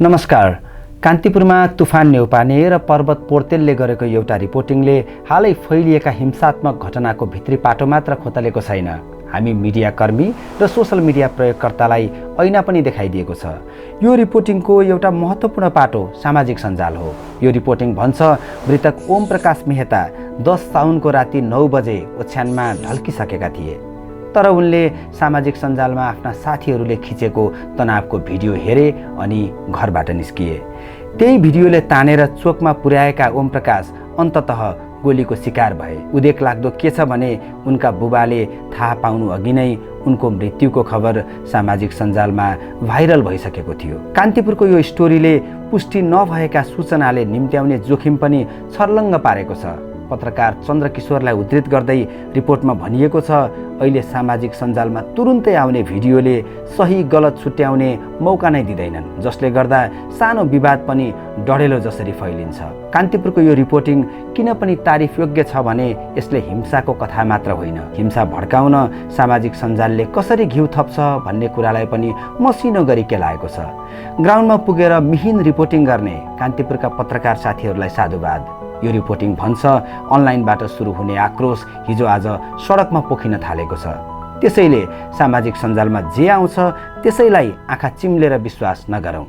नमस्कार। कान्तिपुरमा तुफान न्यौपाने र पर्वत पोर्तेलले गरेको एउटा रिपोर्टिङले हालै फैलिएका हिंसात्मक घटनाको भित्री पाटो मात्र खोतलेको छैन, हामी मिडियाकर्मी र सोशल मिडिया प्रयोगकर्तालाई ऐना पनि देखाइदिएको छ। यो रिपोर्टिङको एउटा महत्त्वपूर्ण पाटो सामाजिक सञ्जाल हो। यो रिपोर्टिङ भन्छ मृतक ओम प्रकाश मेहता 10 साउनको राति 9 बजे ओछ्यानमा ढल्किसकेका थिए, तर उनले सामाजिक सञ्जालमा आफ्ना साथीहरूले खिचेको तनावको भिडियो हेरे अनि घरबाट निस्किए। त्यही भिडियोले तानेर चोकमा पुर्याएका ओम प्रकाश अन्ततः गोलीको शिकार भए। उदेक लाग्दो के छ भने उनका बुबाले थाहा पाउनु अघि नै उनको मृत्युको खबर सामाजिक सञ्जालमा भाइरल भइसकेको थियो। कान्तिपुरको यो स्टोरीले पुष्टि नभएका सूचनाले निम्त्याउने जोखिम पनि छर्लङ्ग पारेको छ। पत्रकार चन्द्रकिशोरलाई उद्धृत गर्दै रिपोर्टमा भनिएको छ, अहिले सामाजिक सञ्जालमा तुरुन्तै आउने भिडियोले सही गलत छुट्याउने मौका नै दिँदैनन्, जसले गर्दा सानो विवाद पनि डढेलो जसरी फैलिन्छ। कान्तिपुरको यो रिपोर्टिङ किन पनि तारिफ योग्य छ भने यसले हिंसाको कथा मात्र होइन, हिंसा भड्काउन सामाजिक सञ्जालले कसरी घिउ थप्छ भन्ने कुरालाई पनि मसिनो गरी केलाएको छ। ग्राउन्डमा पुगेर मिहिन रिपोर्टिङ गर्ने कान्तिपुरका पत्रकार साथीहरूलाई साधुवाद। यो रिपोर्टिङ भन्छ अनलाइनबाट सुरु हुने आक्रोश हिजो आज सडकमा पोखिन थालेको छ। त्यसैले सामाजिक सञ्जालमा जे आउँछ त्यसैलाई आँखा चिम्लेर विश्वास नगरौँ।